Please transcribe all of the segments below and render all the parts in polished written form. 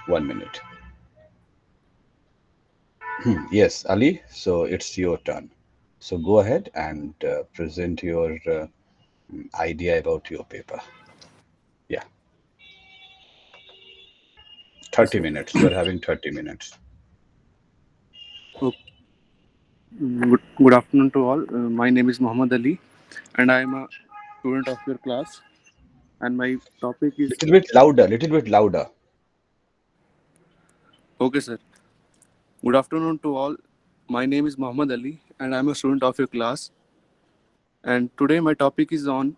1 minute. Yes, Ali. So it's your turn. So go ahead and present your idea about your paper. Yeah, Yes, 30 sir. minutes. You are having 30 minutes. Okay. Good afternoon to all. My name is Muhammad Ali, and I am a student of your class. And my topic is Little bit louder. Little bit louder. okay, sir. Good afternoon to all. My name is Muhammad Ali, and I am a student of your class. And today my topic is on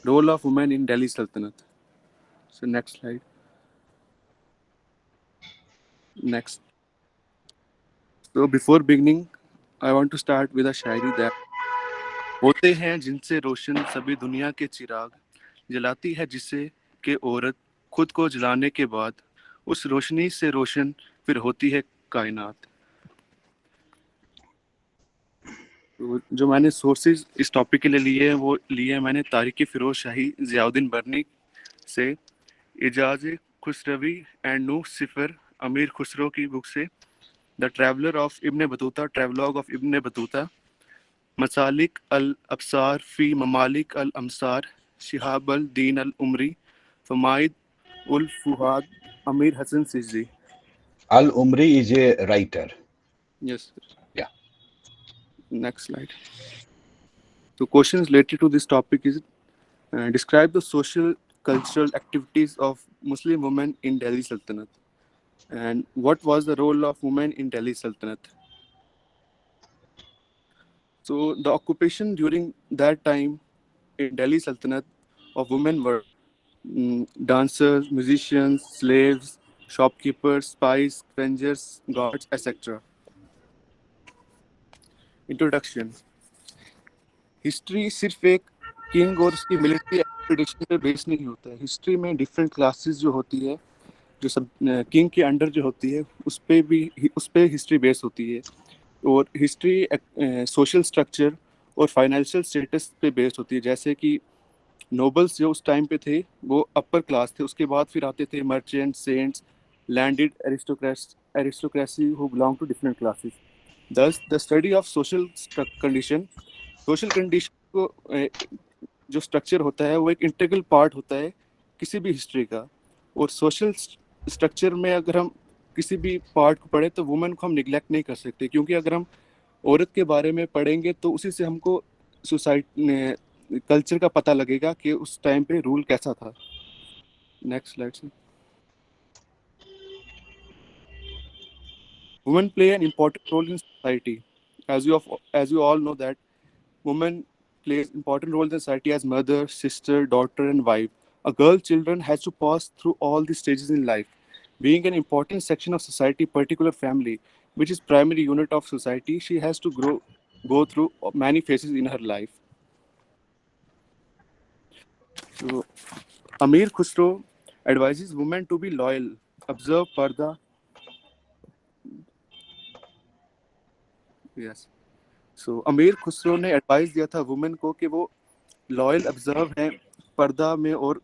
role of women in Delhi Sultanate. So next slide. Next. So before beginning, I want to start with a Shayari that होते हैं जिनसे रोशन सभी दुनिया के चिराग जलाती है जिसे के औरत खुद को जलाने के बाद उस रोशनी से रोशन फिर होती है कायनात। तो जो मैंने सोर्सेज इस टॉपिक के लिए लिए हैं वो लिए हैं मैंने तारिक फिरोज शाही जियाउद्दीन बर्नी से, इजाज खुसरवी एंड नूह सिफर अमीर खुसरो की बुक से, the traveller of Ibn Battuta travelogue of Ibn Battuta, Masalik al Absar fi Mamalik al अमसार Shihab Al Deen Al Umri फमाइद ul Fuad Amir Hasan Sijzi. Al Umri is a writer. Yes. Yeah. Next slide. तो questions related to this topic is describe the social cultural activities of Muslim women in Delhi Sultanate, and what was the role of women in Delhi Sultanate. So the occupation during that time in Delhi Sultanate of women were dancers, musicians, slaves, shopkeepers, spies, strangers, guards, etc. Introduction. History सिर्फ एक king और उसकी military expedition पे base नहीं होता है। History में different classes जो होती है, जो सब किंग के अंडर जो होती है उस पे हिस्ट्री बेस होती है। और हिस्ट्री सोशल स्ट्रक्चर और फाइनेंशियल स्टेटस पे बेस्ड होती है। जैसे कि नोबल्स जो उस टाइम पे थे वो अपर क्लास थे, उसके बाद फिर आते थे merchant, saints, landed aristocracy who belong to different classes. Thus the study of social condition, social condition को जो स्ट्रक्चर होता है वो एक इंटीग्रल पार्ट होता है किसी भी हिस्ट्री का। और सोशल स्ट्रक्चर में अगर हम किसी भी पार्ट को पढ़े तो वुमेन को हम निगलेक्ट नहीं कर सकते, क्योंकि अगर हम औरत के बारे में पढ़ेंगे तो उसी से हमको सोसाइटी कल्चर का पता लगेगा कि उस टाइम पे रूल कैसा था। नेक्स्ट स्लाइड से। Women play an important role in society, as you all know that women plays important role in society as mother, sister, daughter, and wife. A girl children has to pass through all these stages in life, being an important section of society, particular family, which is primary unit of society. She has to go through many phases in her life. So, Amir Khusro advises women to be loyal, observe parda. Yes. So अमीर खुसरो ने advice दिया था women को कि वो loyal observe हैं पर्दा में, और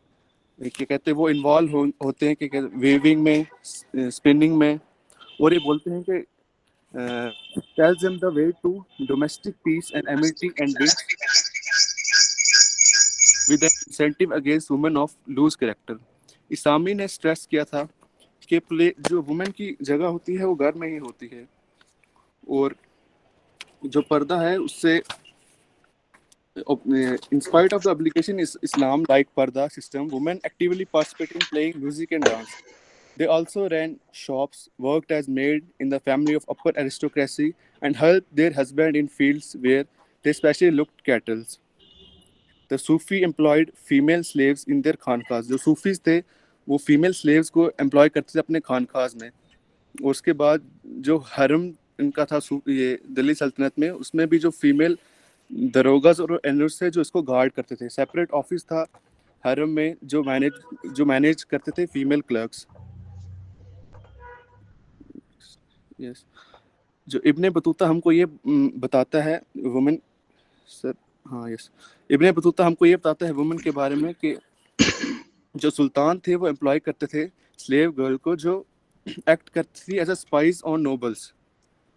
क्या कहते हैं वो इन्वॉल्व होते हैं कि वेविंग में, स्पिनिंग में। और ये बोलते हैं कि tells them the way to domestic peace and amity and builds with an incentive against women of loose character। Isami ने स्ट्रेस किया था कि प्ले जो वुमेन की जगह होती है वो घर में ही होती है, और जो पर्दा है उससे in spite of the obligation is Islam like Parda system, women actively participate in playing music and dance. They also ran shops, worked as maid in the family of upper aristocracy, and helped their husband in fields where they especially looked cattle. The Sufi employed female slaves in their खानकाज। जो Sufis थे वो female slaves को employ करते थे अपने खानकाज में। और उसके बाद जो हरम इनका था ये दिल्ली सल्तनत में, उसमें भी जो फीमेल दरोगास और एनर्स थे जो इसको गार्ड करते थे। सेपरेट ऑफिस था हरम में जो मैनेज करते थे फीमेल क्लर्क्स। यस। जो इब्ने बतूता हमको ये बताता है वुमेन, सर हाँ यस, इब्ने बतूता हमको ये बताता है वुमेन के बारे में कि जो सुल्तान थे वो एम्प्लॉय करते थे स्लेव गर्ल को जो एक्ट करती थी as a spies on nobles,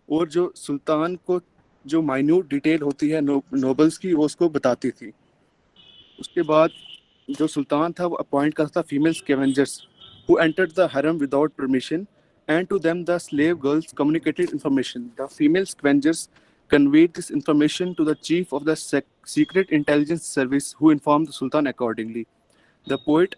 और जो सुल्तान को जो माइन्यूट डिटेल होती है नोबल्स की वो उसको बताती थी। उसके बाद जो सुल्तान था वो अपॉइंट करता था female scavengers who entered the harem without permission, and to them the slave girls communicated information. The female scavengers conveyed this information to the chief of the secret intelligence service, who informed the sultan accordingly. The poet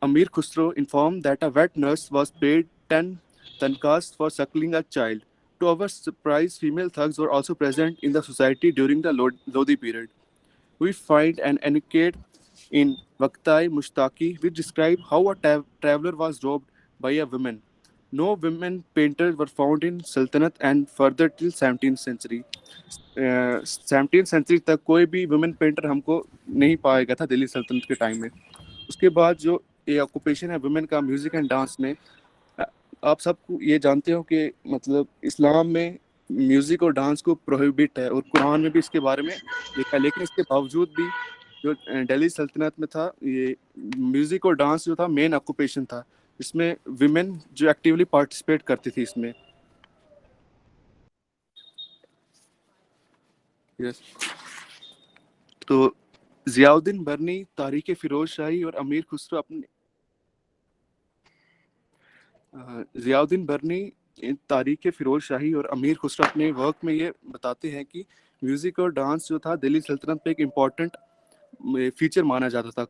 Amir Khusro informed that a wet nurse was paid 10 tankas for suckling a child. To our surprise, female thugs were also present in the society during the Lodi period. We find an anecdote in Waqtai Mushtaki which describes how a traveler was robbed by a woman. No women painters were found in Sultanate and further till 17th century. 17th century तक कोई भी women painter हमको नहीं पाया गया था दिल्ली सल्तनत के टाइम में। उसके बाद जो ये ऑक्यूपेशन है वुमेन का म्यूजिक एंड डांस में, आप सब ये जानते हो कि मतलब इस्लाम में म्यूजिक और डांस को प्रोहिबिट है, और कुरान में भी इसके बारे में लिखा है, लेकिन इसके बावजूद भी जो दिल्ली सल्तनत में था ये म्यूजिक और डांस जो था मेन ऑक्यूपेशन था, इसमें विमेन जो एक्टिवली पार्टिसिपेट करती थी इसमें। यस, तो जियाउद्दीन बर्नी तारीख फिरोज शाही और अमीर खुसरो अपने जियाउद्दीन बर्नी तारीख फिरोज शाही और अमीर खुसरो अपने वर्क में ये बताते हैं कि म्यूजिक और डांस जो था दिल्ली सल्तनत पे एक इम्पॉर्टेंट फीचर माना जाता था।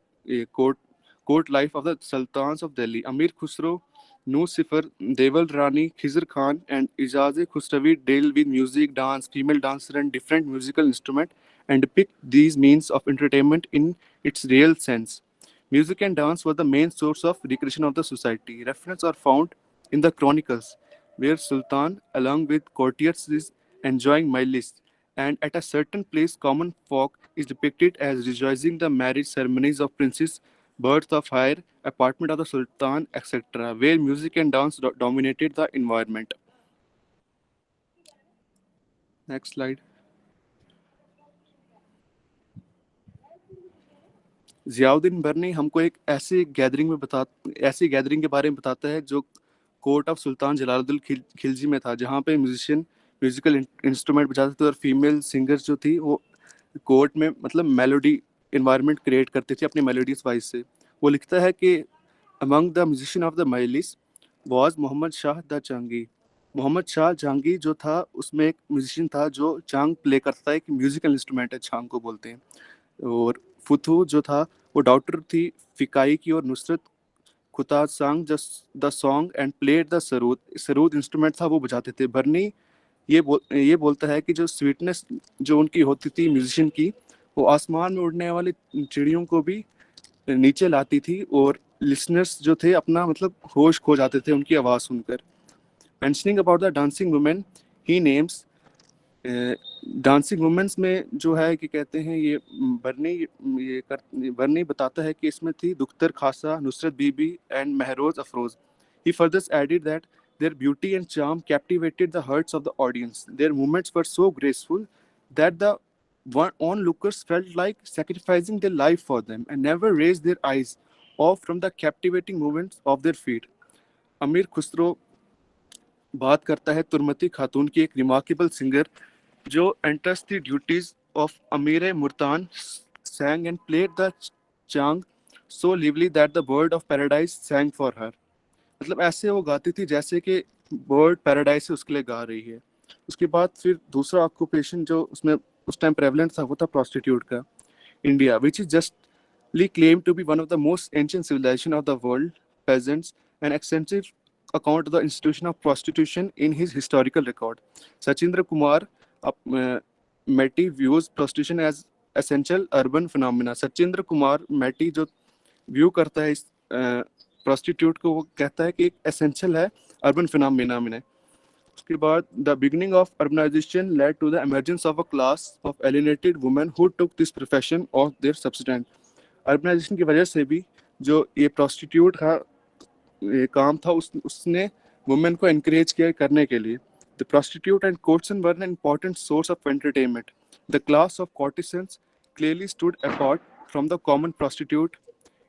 Court life of the sultans of Delhi, Amir Khusro, Nuh Sipihr, Deval Rani, Khizr Khan and Ijaz Khusravi deal with music, dance, female dancer and different musical instrument and depict these means of entertainment in its real sense. Music and dance were the main source of recreation of the society. References are found in the chronicles, where Sultan, along with courtiers, is enjoying majlis, and at a certain place, common folk is depicted as rejoicing the marriage ceremonies of princes, birth of heir, apartment of the Sultan, etc., where music and dance dominated the environment. Next slide. Ziauddin Barani हमको एक ऐसी gathering के बारे में बताता है जो court of sultan Jalaluddin Khilji में था, जहाँ पे म्यूजिकल इंस्ट्रूमेंट बजाते थे और फीमेल सिंगर्स जो थी वो कोर्ट में मतलब मेलोडी इन्वायरमेंट क्रिएट करती थी अपनी मेलोडीज वाइज से। वो लिखता है कि among the musician of the majlis was Mohammad Shah the Jahangi. Mohammad Shah Jahangi जो था उसमें एक म्यूजिशियन था जो चांग प्ले करता है, एक म्यूजिकल इंस्ट्रूमेंट है, चांग को बोलते हैं। और फुतू जो था वो डॉक्टर थी फिकाई की, और नुसरत खुता सांग the song and played the sarod, sarod instrument था वो बजाते थे। बर्नी ये बोलता है कि जो स्वीटनेस जो उनकी होती थी म्यूजिशियन की, वो आसमान में उड़ने वाली चिड़ियों को भी नीचे लाती थी, और लिसनर्स जो थे अपना मतलब होश खो जाते थे उनकी आवाज़ सुनकर। Mentioning about the dancing women he names, dancing womens में जो है कि कहते हैं ये बर्नी बताता है कि इसमें थी Dukhtar Khasa, Nusrat Bibi and Mahroz Afroz. He further added that their beauty and charm captivated the hearts of the audience. Their movements were so graceful that the onlookers felt like sacrificing their life for them and never raised their eyes off from the captivating movements of their feet. अमीर खुसरो बात करता है तुर्मती खातून की, एक remarkable singer जो enters the duties of Amir Murtan, sang and played the chang so lively that the bird of paradise sang for her. मतलब ऐसे वो गाती थी जैसे कि बर्ड पैराडाइज से उसके लिए गा रही है। उसके बाद फिर दूसरा ऑक्यूपेशन जो उसमें उस टाइम प्रेवलेंट था वो था प्रोस्टिट्यूट का। India which is justly claim to be one of the most ancient civilization of the world presents an extensive account of the institution of prostitution in his historical record. Sachindra Kumar Metti views prostitution as essential urban phenomena. Sachindra Kumar Maity जो view करता है इस prostitute को, वो कहता है कि एक एसेंशियल है अर्बन फिनोमेना में। उसके बाद the beginning of urbanization led to the emergence of a class of alienated women who took this profession of their subsistence. Urbanization की वजह से भी जो ये प्रोस्टिट्यूट का ये काम था उसने वुमेन को एनकरेज किया करने के लिए। The prostitute and courtesan were an important source of entertainment. The class of courtesans clearly stood apart from the common prostitute.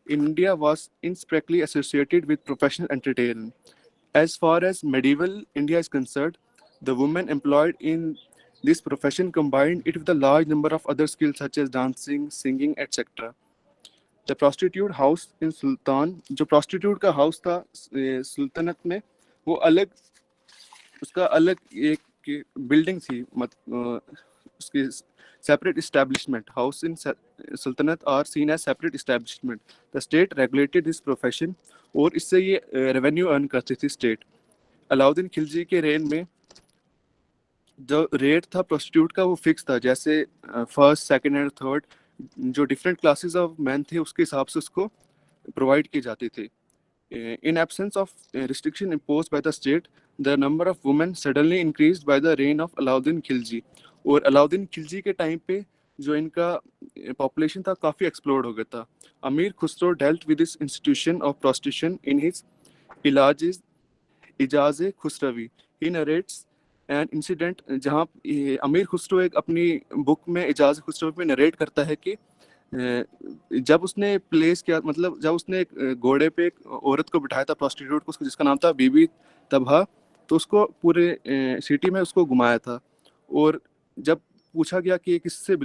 India was inseparably associated with professional entertainment. As far as medieval India is concerned, the women employed in this profession combined it with a large number of other skills such as dancing, singing, etc. The prostitute house in सुल्तान जो prostitute का house था सुल्तनत में वो अलग उसका अलग एक building थी उसकी separate establishment house in sultanate are seen as separate establishment. The state regulated this profession और इससे ये revenue earn करती थी state. अलाउद्दीन खिलजी के रेन में जो रेट था प्रोस्टिट्यूट का वो फिक्स था, जैसे फर्स्ट सेकंड एंड थर्ड जो डिफरेंट क्लासेस ऑफ मैन थे उसके हिसाब से उसको प्रोवाइड की जाती थी. In absence of restriction imposed by the state, the number of women suddenly increased by the reign of Alauddin Khilji. और अलाउद्दीन खिलजी के टाइम पे जो इनका पॉपुलेशन था काफ़ी एक्सप्लोड हो गया था. Amir Khusro dealt with this institution of prostitution in his Ijaz Khusravi. He narrates an incident जहाँ अमीर खुसरो एक अपनी बुक में इजाज़ खुसरवी में नरेट करता है कि जब उसने प्लेस किया, मतलब जब उसने एक घोड़े पे एक औरत को बिठाया था प्रोस्टिट्यूट को, जिसका नाम था बीबी तबहा, तो उसको पूरे सिटी में उसको घुमाया था. और जब पूछा गया कि किसको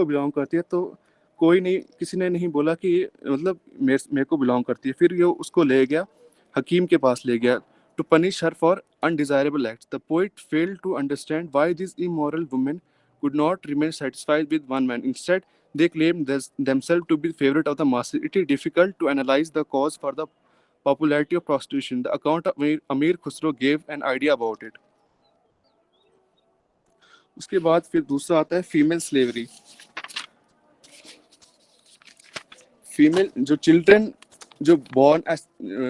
बिलोंग करती है, तो कोई नहीं, किसी ने नहीं बोला कि मतलब मेरे को बिलोंग करती है. फिर ये उसको ले गया, हकीम के पास ले गया to punish her for undesirable acts. The poet failed to understand why these immoral women could not remain satisfied with one man. Instead, they claimed themselves to be the favorite of the masses. It is difficult to analyze the cause for the popularity of prostitution. The account of Amir Khusro gave an idea about it. उसके बाद फिर दूसरा आता है female slavery. Female जो children जो born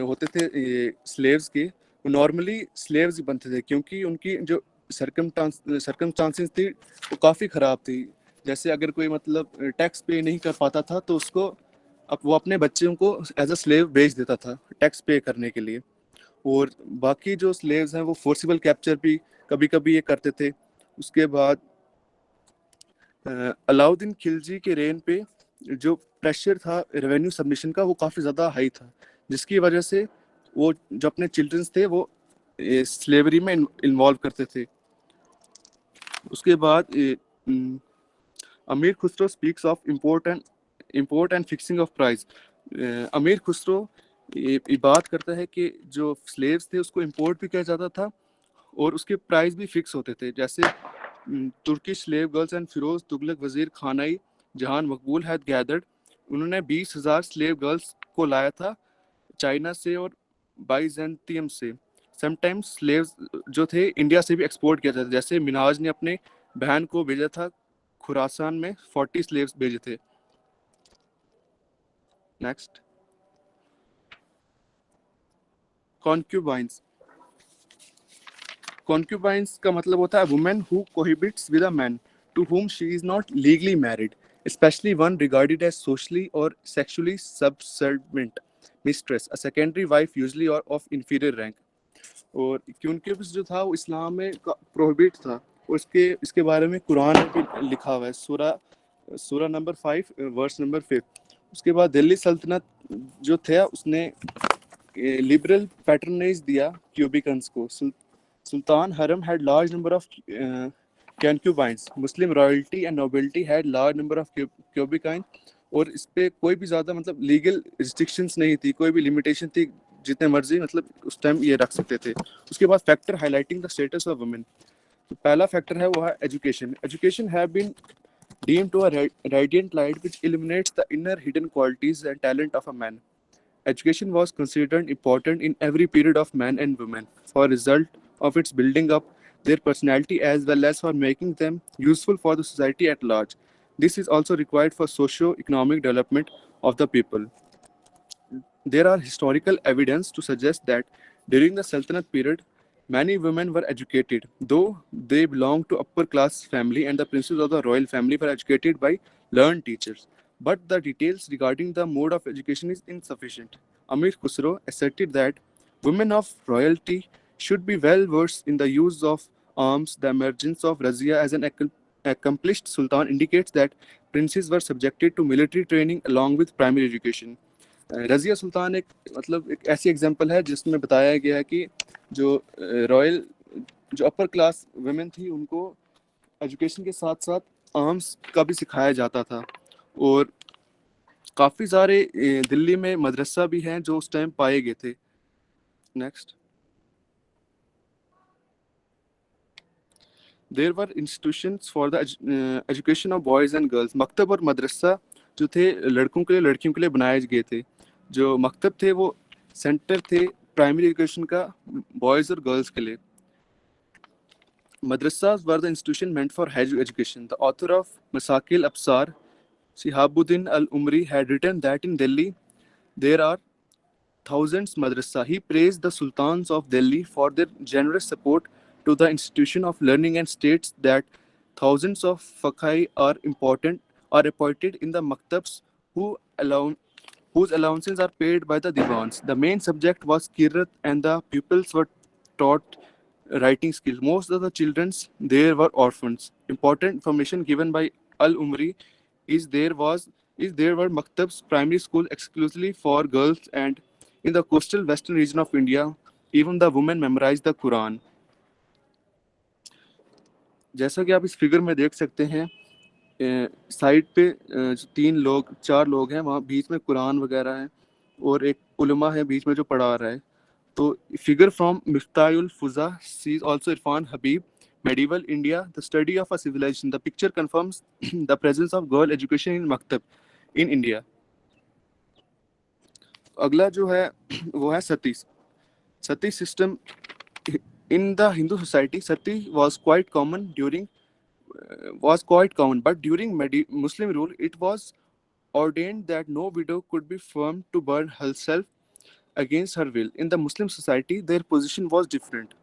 होते थे स्लेव्स के, वो नॉर्मली स्लेव्स ही बनते थे, क्योंकि उनकी जो सर्कमस्टांसेस थी वो काफ़ी ख़राब थी. जैसे अगर कोई मतलब टैक्स पे नहीं कर पाता था तो उसको वो अपने बच्चों को एज अ स्लेव बेच देता था टैक्स पे करने के लिए. और बाकी जो स्लेव्स हैं वो फोर्सिबल कैप्चर भी कभी कभी ये करते थे. उसके बाद अलाउद्दीन खिलजी के रेन पे जो प्रेशर था रेवेन्यू सबमिशन का वो काफ़ी ज़्यादा हाई था, जिसकी वजह से वो जो अपने चिल्ड्रंस थे वो स्लेवरी में इन्वॉल्व करते थे. उसके बाद अमीर Khusro speaks of import and fixing of price. अमीर खुसरो ये बात करता है कि जो स्लेव्स थे उसको इम्पोर्ट भी किया जाता था और उसके प्राइस भी फिक्स होते थे. जैसे Turkish slave girls and Firoz Tughlaq वजीर खानाई जहान मकबूल हैड गैदर्ड, उन्होंने 20,000 स्लेव गर्ल्स को लाया था चाइना से और बाइजेंटियम से. समटाइम्स स्लेव्स जो थे इंडिया से भी एक्सपोर्ट किया जाता था. जैसे मिनाज ने अपने बहन को भेजा था खुरासान में 40 स्लेव्स भेजे थे. नेक्स्ट, कॉन्क्यूबाइंस. कॉन्क्यूबाइंस का मतलब होता है women who cohabits with a man to whom she is not legally married, especially one regarded as socially or sexually subservient mistress, a secondary wife usually or of inferior rank. और क्योंकिब्स जो था वो इस्लाम में prohibit था और इसके बारे में कुरान में भी लिखा हुआ है, सूरा नंबर 5 वर्स नंबर 5. उसके बाद दिल्ली सल्तनत जो था उसने लिबरल पैटर्नेज दिया क्यूबिकन्स को. सुल्तान हरम had large number of concubines. Muslim royalty and nobility had large number of concubines. और इस पे कोई भी ज़्यादा मतलब लीगल रिस्ट्रिक्शंस नहीं थी, कोई भी लिमिटेशन थी, जितने मर्जी मतलब उस टाइम ये रख सकते थे. उसके बाद factor highlighting the status of women. तो पहला फैक्टर है वो है education. Education have been deemed to a radiant light which illuminates the inner hidden qualities and talent of a man. Education was considered important in every period of man and woman for result of its building up their personality as well as for making them useful for the society at large. This is also required for socio-economic development of the people. There are historical evidence to suggest that during the Sultanate period, many women were educated, though they belonged to upper class family and the princes of the royal family were educated by learned teachers. But the details regarding the mode of education is insufficient. Amir Khusro asserted that women of royalty should be well versed in the use of arms. The emergence of Razia as an accomplished sultan indicates that princes were subjected to military training along with primary education. Razia Sultan एक ऐसी example है जिसमें बताया गया है कि जो royal जो अपर क्लास वुमेन थी उनको एजुकेशन के साथ साथ आर्म्स का भी सिखाया जाता था। और काफ़ी सारे दिल्ली में मदरसा भी हैं जो उस टाइम पाए गए थे। Next, there were institutions for the education of boys and girls. मकतब और मदरसा जो थे लड़कों के लिए लड़कियों के लिए बनाए गए थे। जो मकतब थे वो सेंटर थे प्राइमरी एजुकेशन का बॉयज़ और गर्ल्स के लिए। Madrasas were the institution meant for higher education. The author of Masakil Absar, Shihabuddin al-Umri, had written that in Delhi there are thousands madrasa. He praised the sultans of Delhi for their generous support to the institution of learning and states that thousands of fakai are appointed in the maktabs who allow whose allowances are paid by the divans. The main subject was Kirat and the pupils were taught writing skills. Most of the children there were orphans. Important information given by Al Umri is there were maktabs, primary school exclusively for girls, and in the coastal western region of India, even the women memorized the Quran. जैसा कि आप इस figure में देख सकते हैं, side पे चार लोग हैं, वहाँ बीच में कुरान वगैरह है और एक उलमा है बीच में जो पढ़ा रहा है। तो figure from Miftahul Fuza sees also Irfan Habib, medieval India, the study of a civilization. The picture confirms the presence of girl education in maktab in India. अगला जो है वो है सती system in the Hindu society. Sati was quite common but during Muslim rule it was ordained that no widow could be forced to burn herself against her will. In the Muslim society, their position was different.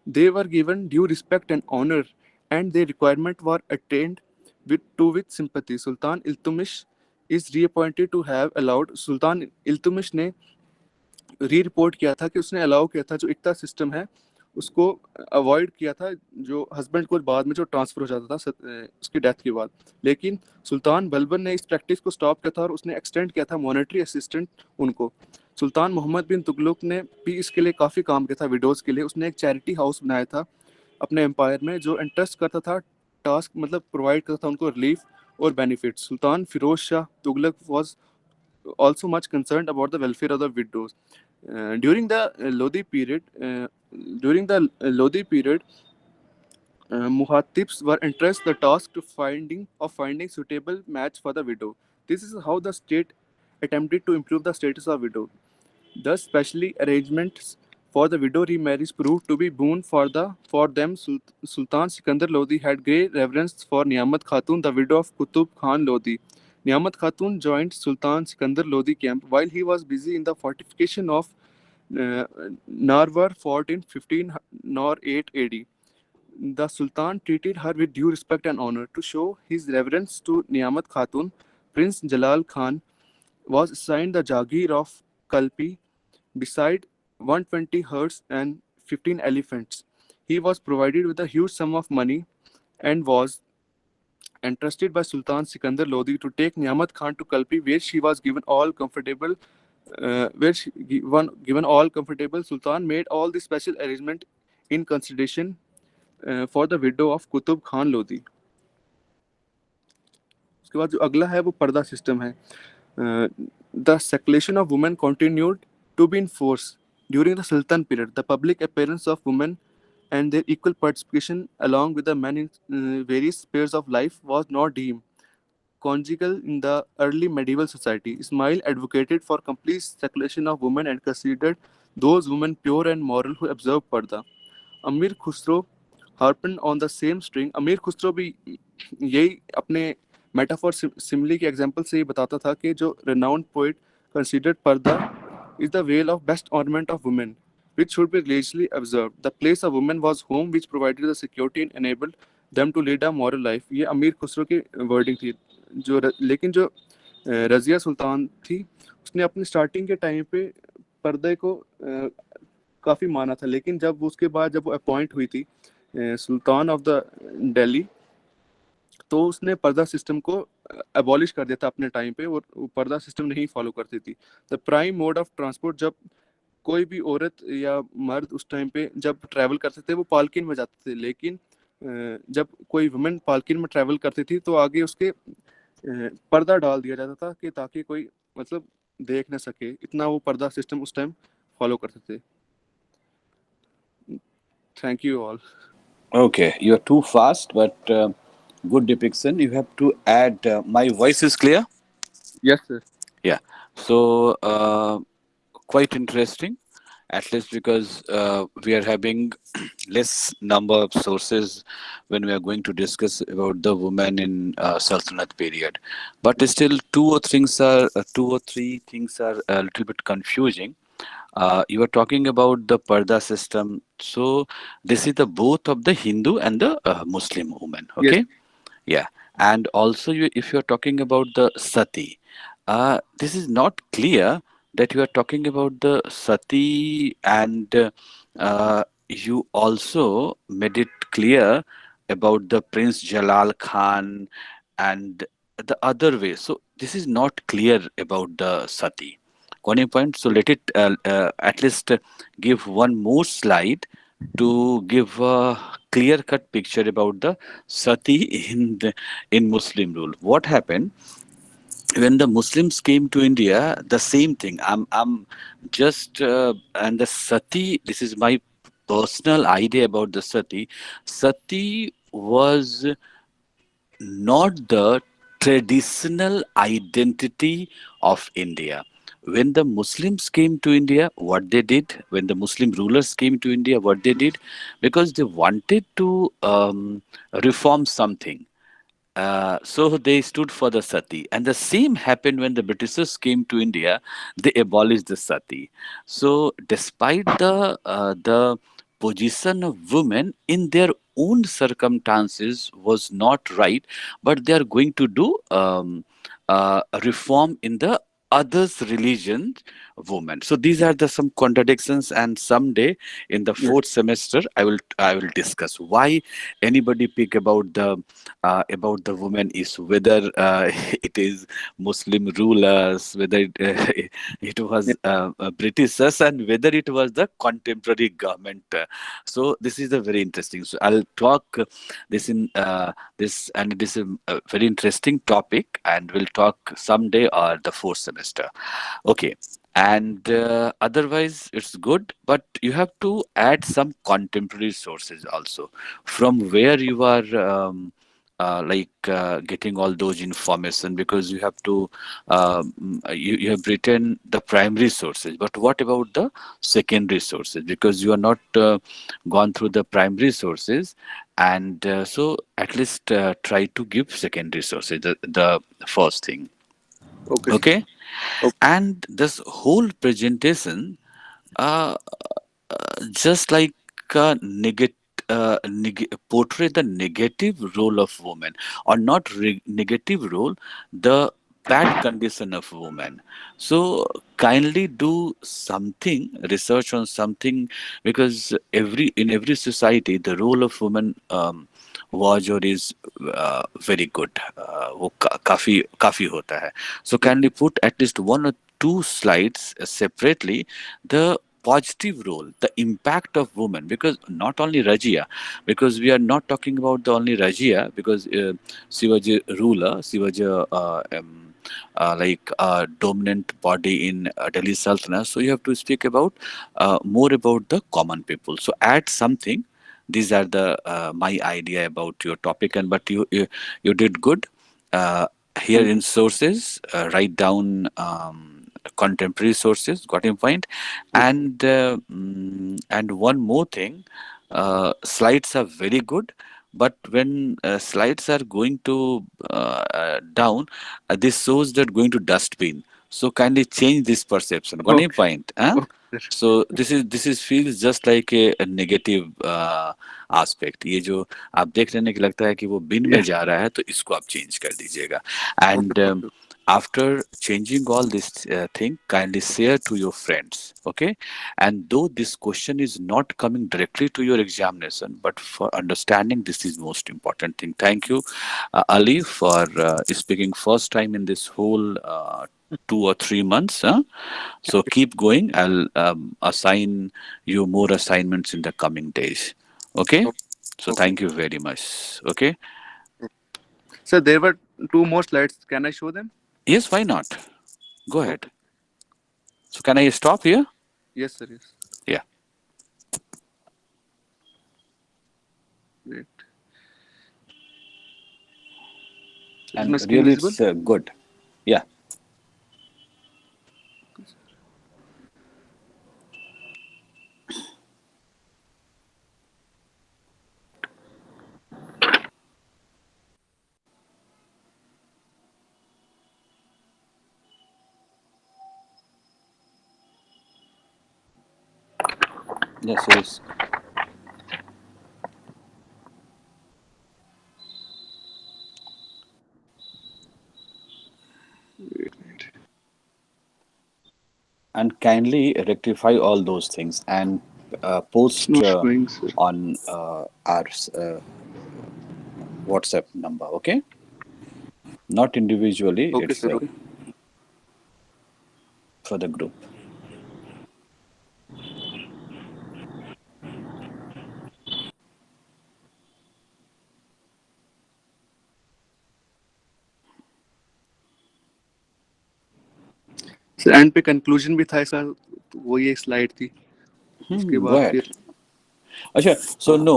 They were given due respect and honor, and their requirement were attained with sympathy. Sultan Iltutmish is reappointed to have allowed. Sultan Iltutmish ने report किया था कि उसने allow किया था जो इक्ता system है उसको अवॉइड किया था, जो हस्बैंड को बाद में जो ट्रांसफर हो जाता था उसकी डेथ के बाद। लेकिन सुल्तान बलबन ने इस प्रैक्टिस को स्टॉप किया था और उसने एक्सटेंड किया था मॉनेटरी असिस्टेंट उनको। सुल्तान मोहम्मद बिन तुगलक ने भी इसके लिए काफ़ी काम किया था विडोज़ के लिए। उसने एक चैरिटी हाउस बनाया था अपने एम्पायर में जो इंटरेस्ट करता था, टास्क मतलब प्रोवाइड करता था उनको रिलीफ और benefit. Sultan Firoz Shah Tughlaq was also much concerned about the welfare of the widows. During the Lodi period, Muhatibs were entrusted the task of finding suitable match for the widow. This is how the state attempted to improve the status of widow. Thus, specially arrangements for the widow remarriage proved to be boon for them. Sultan Sikandar Lodi had great reverence for Niamat Khatun, the widow of Qutub Khan Lodi. Niamat Khatun joined Sultan Sikandar Lodi camp while he was busy in the fortification of Narwar fort in 1508 AD. The Sultan treated her with due respect and honor. To show his reverence to Niamat Khatun, Prince Jalal Khan was assigned the Jagir of Kalpi beside 120 herds and 15 elephants. He was provided with a huge sum of money and was entrusted by Sultan Sikandar Lodi to take Niamat Khan to Kalpi, where she was given all comfortable. Sultan made all the special arrangement in consideration for the widow of Qutub Khan Lodi. उसके बाद जो अगला है वो पर्दा system है. The seculation of women continued to be in force during the Sultan period. The public appearance of women and their equal participation along with the men in various spheres of life was not deemed conjugal in the early medieval society. Ismail advocated for complete seculation of women and considered those women pure and moral who observed पर्दा. अमीर Khusro harped on the same string. अमीर खुसरो भी यही अपने metaphor simile के example से ही बताता था कि जो renowned poet considered पर्दा is the veil of best ornament of women which should be religiously observed. The place of women was home which provided the security and enabled them to lead a moral life. ये अमीर खुसरो की wording थी. लेकिन जो रज़िया सुल्तान थी उसने अपनी starting के टाइम पे पर्दे को काफ़ी माना था, लेकिन जब उसके बाद जब वो अपॉइंट हुई थी सुल्तान ऑफ द दिल्ली तो उसने पर्दा सिस्टम को अबॉलिश कर दिया था अपने टाइम पे, और वो पर्दा सिस्टम नहीं फॉलो करती थी। The prime mode of transport, जब कोई भी औरत या मर्द उस टाइम पे जब ट्रैवल करते थे वो पालकिन में जाते थे, लेकिन जब कोई वुमेन पालकिन में ट्रैवल करती थी तो आगे उसके पर्दा डाल दिया जाता था कि ताकि कोई मतलब देख ना सके, इतना वो पर्दा सिस्टम उस टाइम फॉलो करते थे। Thank you all. Okay, you're too fast, but good depiction. You have to add. My voice is clear. Yes sir. Yeah. So quite interesting. At least because we are having less number of sources when we are going to discuss about the women in Sultanate period. But still, two or three things are a little bit confusing. You are talking about the Parda system. So this is the both of the Hindu and the Muslim women. Yes. Okay. Yeah. And also, if you're talking about the sati, this is not clear that you are talking about the sati, and you also made it clear about the Prince Jalal Khan and the other way. So this is not clear about the sati. One point. So let it at least give one more slide to give a clear cut picture about the sati in Muslim rule. What happened when the Muslims came to India? The same thing. I'm just and the sati. This is my personal idea about the sati. Sati was not the traditional identity of India. When the Muslims came to India, what they did, when the Muslim rulers came to India, what they did, because they wanted to reform something. So they stood for the sati, and the same happened when the Britishers came to India. They abolished the sati. So, despite the position of women in their own circumstances was not right, but they are going to do a reform in the others religion women. So these are the some contradictions, and someday in the yes. fourth semester I will discuss why anybody pick about the women is whether it is Muslim rulers, whether it was Britishers, and whether it was the contemporary government. So this is a very interesting. So I'll talk this in this, and it is a very interesting topic, and we'll talk someday or the fourth semester. Okay. And otherwise, it's good, but you have to add some contemporary sources also from where you are getting all those information, because you have to you have written the primary sources, but what about the secondary sources, because you are not gone through the primary sources, and so at least try to give secondary sources, the first thing. Okay sir. Okay. And this whole presentation uh, just like portray the negative role of women, or not negative role, the bad condition of women. So kindly do something research on something, because in every society the role of women was or is very good, वो काफी काफी होता है. So kindly put at least one or two slides separately the positive role, the impact of women, because not only Rajia, because we are not talking about the only Rajia, because she was a ruler, she was like a dominant body in Delhi Sultanate. So you have to speak about more about the common people. So add something. These are the my idea about your topic, and but you did good. Here thank in sources, write down contemporary sources. Got your point? You. And one more thing, slides are very good, but when slides are going to down, this shows that going to dustbin. So kindly change this perception. Got your okay. point? Huh? Okay sir. So this is feels just like a negative aspect. ये जो आप देख रहे हैं कि लगता है कि वो बिन में यस। जा रहा है, तो इसको आप चेंज कर दीजिएगा. Okay And thank you. after changing all this thing, kindly share to your friends, okay? And though this question is not coming directly to your examination, but for understanding, this is most important thing. Thank you, Ali, for speaking first time in this whole 2 or 3 months, huh? So keep going. I'll assign you more assignments in the coming days, okay? Okay. So Okay. thank you very much, okay? So there were two more slides. Can I show them? Yes, why not? Go ahead. Okay. So can I stop here? Yes, sir. Yes. Yeah. Great. Is And my screen really visible? it's good. Yeah. Yes, yes. And kindly rectify all those things and It's post not showing, sir. on our WhatsApp number, okay? Not individually, Okay, it's sir. Okay. for the group. Sir and पे conclusion भी था ऐसा, तो वही एक slide थी, उसके Go बाद ahead. फिर Acha, so no,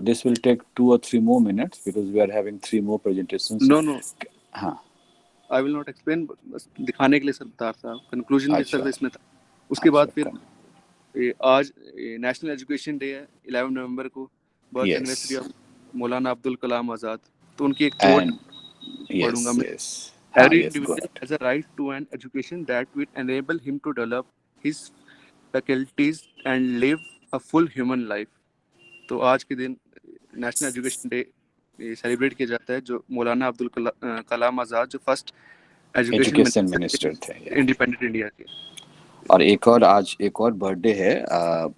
this will take 2 or 3 more minutes because we are having three more presentations. No no हाँ, आई विल नॉट एक्सप्लेन, बस दिखाने के लिए सर बता रहा था, कंक्लूजन भी अच्छा, सर इसमें था। उसके बाद अच्छा, फिर आज नेशनल एजुकेशन डे है 11 नवंबर को, बर्थ एनिवर्सरी yes, ऑफ मौलाना अब्दुल कलाम आज़ाद, तो उनकी एक कोट and पढ़ूंगा yes, मैं। yes, हाँ, Every yes, go individual ahead. has a right to an education that will enable him to develop his faculties and live a full human life। तो आज के दिन नेशनल एजुकेशन डे सेलिब्रेट किया जाता है, जो मौलाना कलाम आज़ाद जो first education education minister minister थे, थे yeah. इंडिपेंडेंट इंडिया के। और एक और आज एक और बर्थडे है,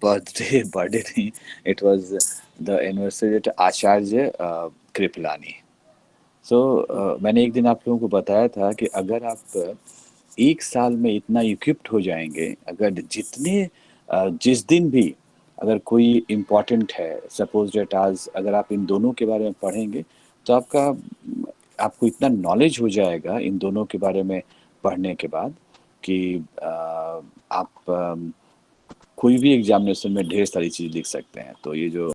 बर्थडे बर्थडे नहीं, it was the anniversary Acharya Kripalani. सो मैंने एक दिन आप लोगों को बताया था कि अगर आप एक साल में इतना इक्विप्ड हो जाएंगे, अगर जिस दिन भी अगर कोई इम्पोर्टेंट है, सपोज डेट आज अगर आप इन दोनों के बारे में पढ़ेंगे तो आपको इतना नॉलेज हो जाएगा इन दोनों के बारे में पढ़ने के बाद कि आप कोई भी एग्जामिनेशन में ढेर सारी चीज़ लिख सकते हैं। तो ये जो